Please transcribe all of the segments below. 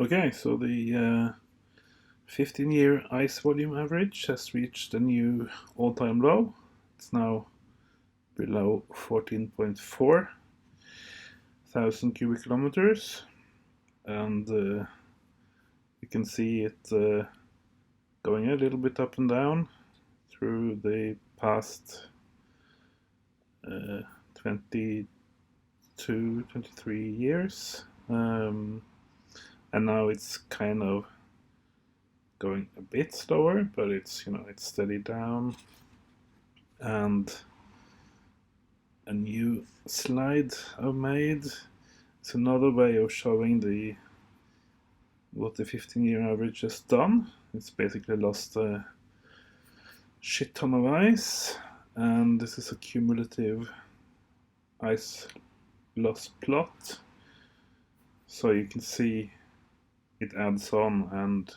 Okay, so the 15-year ice volume average has reached a new all-time low. It's now below 14.4 thousand cubic kilometers, and you can see it going a little bit up and down through the past 22, 23 years, and now it's kind of going a bit slower, but it's it's steady down. And a new slide I've made. It's another way of showing what the 15-year average has done. It's basically lost a shit ton of ice, and this is a cumulative ice loss plot. So you can see it adds on, and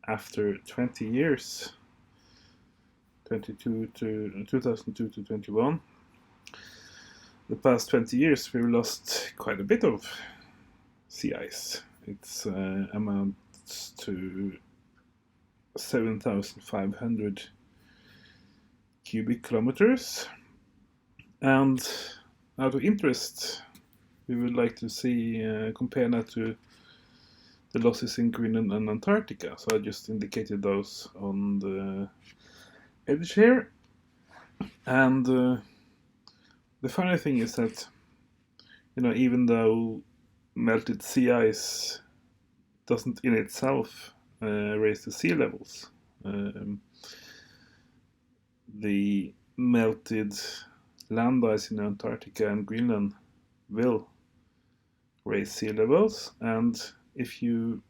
after 20 years, 2002 to 21, the past 20 years we've lost quite a bit of sea ice. It's amounts to 7,500 cubic kilometers. And out of interest, we would like to see compare that to the losses in Greenland and Antarctica. So I just indicated those on the edge here. And the funny thing is that, even though melted sea ice doesn't in itself raise the sea levels, the melted land ice in Antarctica and Greenland will raise sea levels. And if you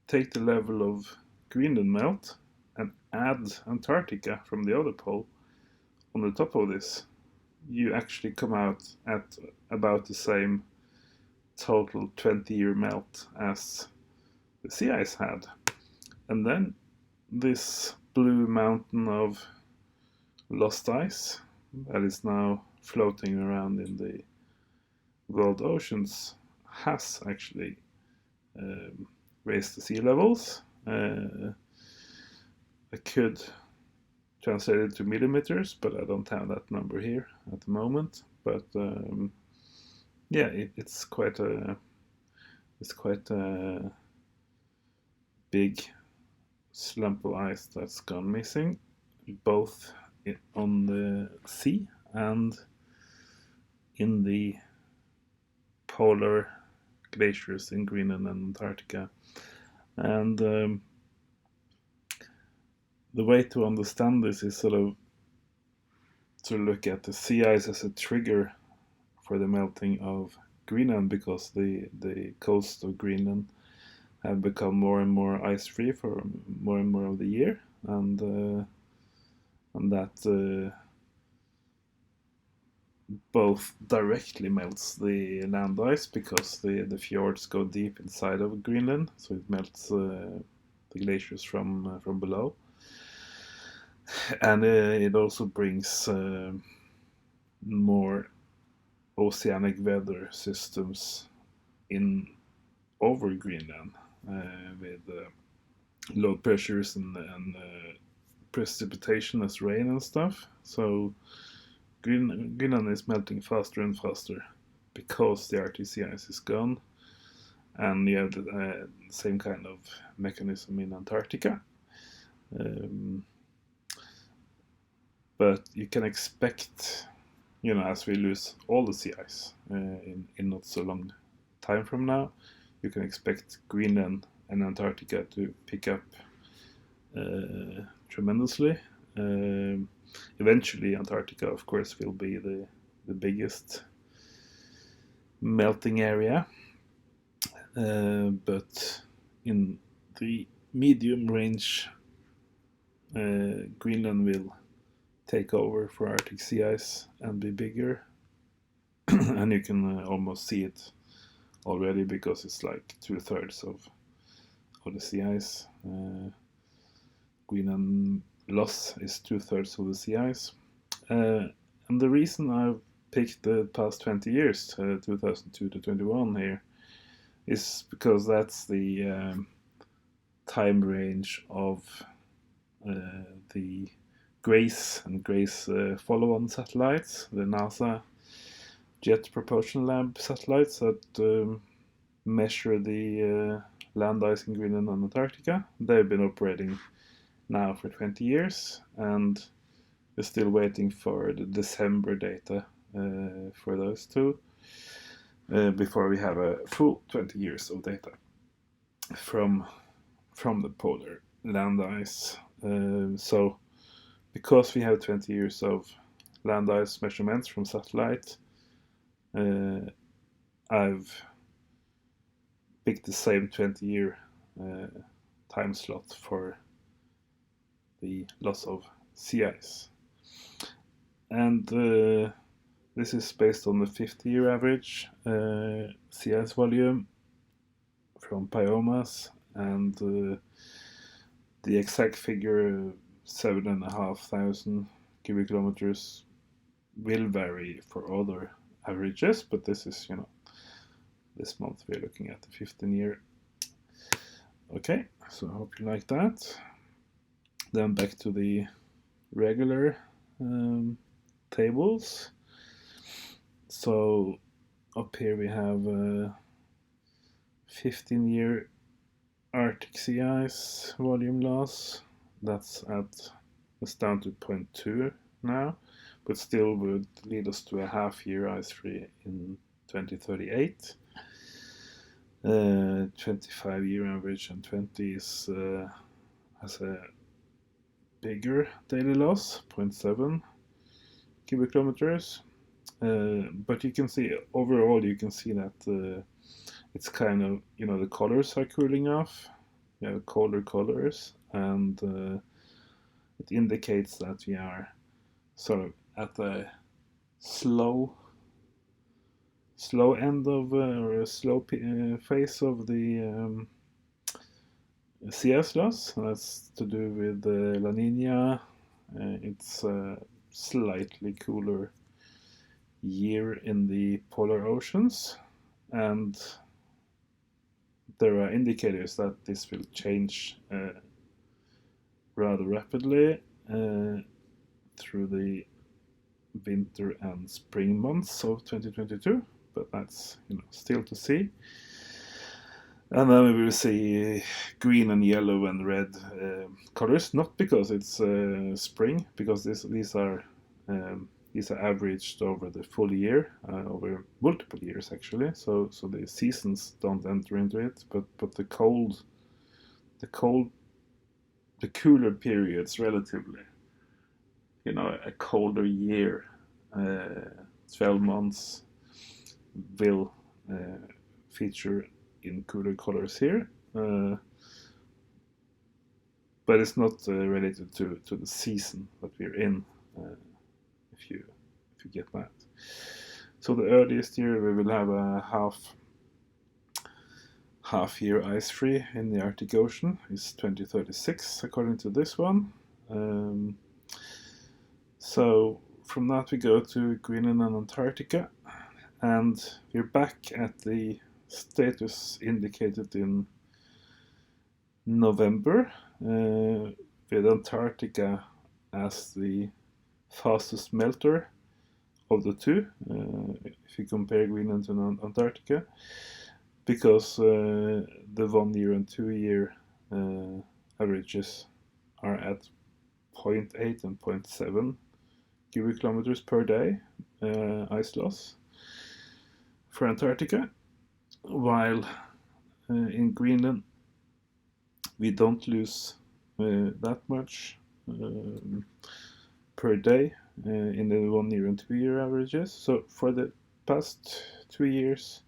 take the level of Greenland melt and add Antarctica from the other pole on the top of this, you actually come out at about the same total 20-year melt as the sea ice had. And then this blue mountain of lost ice that is now floating around in the world oceans has actually raised the sea levels. I could translate it to millimeters, but I don't have that number here at the moment. But yeah, it's quite a big slump of ice that's gone missing, both on the sea and in the polar glaciers in Greenland and Antarctica. And the way to understand this is sort of to look at the sea ice as a trigger for the melting of Greenland, because the coast of Greenland have become more and more ice-free for more and more of the year, and that both directly melts the land ice because the fjords go deep inside of Greenland, so it melts the glaciers from below, and it also brings more oceanic weather systems in over Greenland with low pressures and precipitation as rain and stuff. So Greenland is melting faster and faster because the Arctic sea ice is gone, and you have the same kind of mechanism in Antarctica. But you can expect, as we lose all the sea ice in not so long time from now, you can expect Greenland and Antarctica to pick up tremendously. Eventually, Antarctica, of course, will be the biggest melting area, but in the medium range, Greenland will take over for Arctic sea ice and be bigger. And you can almost see it already, because it's like 2/3 of the sea ice. Greenland loss is 2/3 of the sea ice. And the reason I've picked the past 20 years, 2002 to 21 here, is because that's the time range of the GRACE and GRACE follow-on satellites, the NASA Jet Propulsion Lab satellites that measure the land ice in Greenland and Antarctica. They've been operating now for 20 years, and we're still waiting for the December data for those two before we have a full 20 years of data from the polar land ice. So because we have 20 years of land ice measurements from satellite, I've picked the same 20-year time slot for the loss of sea ice. And this is based on the 50-year average sea ice volume from biomass, and the exact figure 7,500 cubic kilometers will vary for other averages, but this is, this month we're looking at the 15-year. Okay, so I hope you like that. Then back to the regular tables. So up here we have 15-year Arctic sea ice volume loss. That's down to 0.2 now, but still would lead us to a half-year ice-free in 2038. 25-year average and 20 has a bigger daily loss, 0.7 cubic kilometers. But you can see, overall, that it's kind of, the colors are cooling off. You have colder colors, and it indicates that we are sort of at a slow end of, or a slow phase of the sea ice loss. That's to do with La Nina. It's a slightly cooler year in the polar oceans, and there are indicators that this will change rather rapidly through the winter and spring months of 2022, but that's still to see. And then we will see green and yellow and red colors, not because it's spring, because these are averaged over the full year, over multiple years actually. So the seasons don't enter into it, but the cooler periods relatively, a colder year, 12 months will feature in cooler colors here, but it's not related to the season that we're in, if you get that. So the earliest year we will have a half year ice free in the Arctic Ocean is 2036 according to this one. So from that we go to Greenland and Antarctica, and we're back at the status indicated in November, with Antarctica as the fastest melter of the two, if you compare Greenland to Antarctica, because the 1 year and 2 year averages are at 0.8 and 0.7 cubic kilometers per day ice loss for Antarctica, while in Greenland we don't lose that much per day in the 1 year and 2 year averages. So for the past 2 years,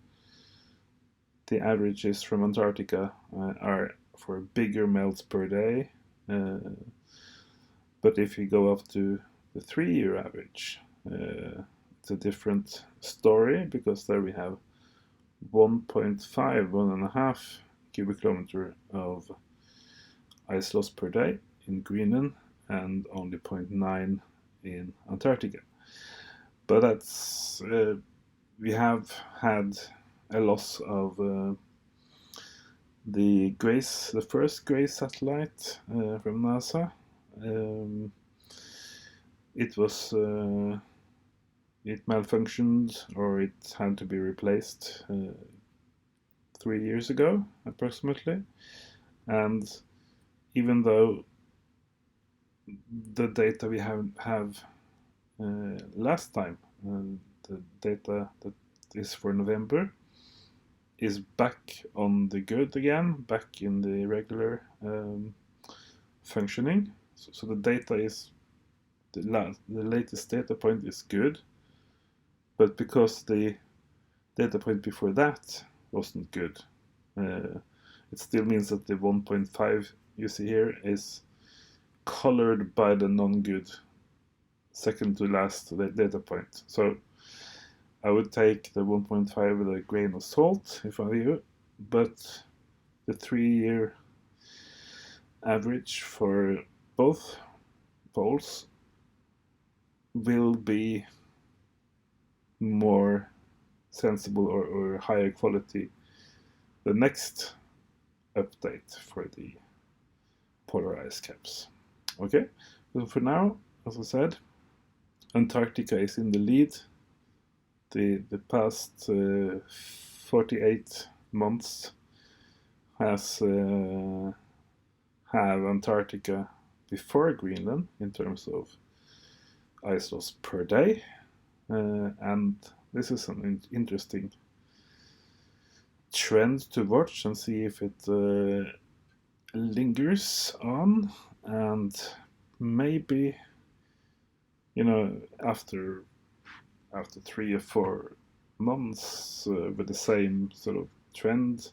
the averages from Antarctica are for bigger melts per day. But if you go up to the 3 year average, it's a different story, because there we have 1.5 cubic kilometer of ice loss per day in Greenland, and only 0.9 in Antarctica. But that's we have had a loss of the first GRACE satellite from NASA. It was it malfunctioned, or it had to be replaced 3 years ago, approximately. And even though the data we have last time, the data that is for November, is back on the good again, back in the regular functioning. So the data is, the latest data point is good, but because the data point before that wasn't good, it still means that the 1.5 you see here is colored by the non-good second to last data point. So I would take the 1.5 with a grain of salt if I were you, but the 3-year average for both poles will be more sensible or higher quality the next update for the polar ice caps. Okay, so for now, as I said, Antarctica is in the lead. The past 48 months has have Antarctica before Greenland in terms of ice loss per day, and this is an interesting trend to watch and see if it lingers on, and maybe, you know, after 3 or 4 months with the same sort of trend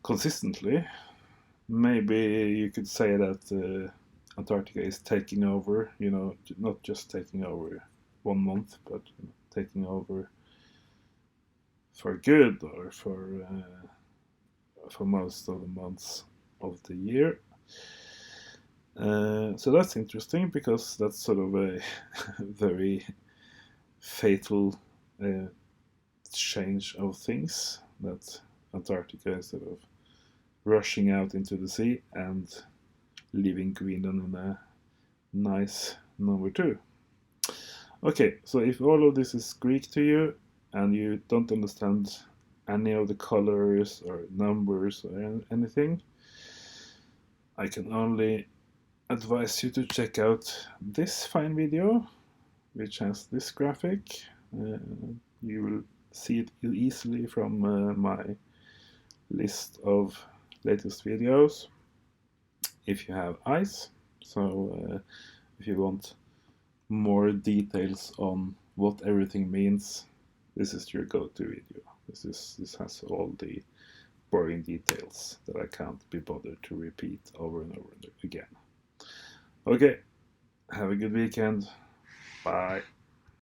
consistently, maybe you could say that Antarctica is taking over, you know, not just taking over 1 month, but taking over for good, or for most of the months of the year. So that's interesting, because that's sort of a very fatal change of things, that Antarctica is sort of rushing out into the sea and leaving Greenland in a nice number 2. Okay, so if all of this is Greek to you and you don't understand any of the colors or numbers or anything, I can only advise you to check out this fine video, which has this graphic. You will see it easily from my list of latest videos if you have eyes. So if you want more details on what everything means, this is your go-to video. This has all the boring details that I can't be bothered to repeat over and over again. Okay, have a good weekend. Bye.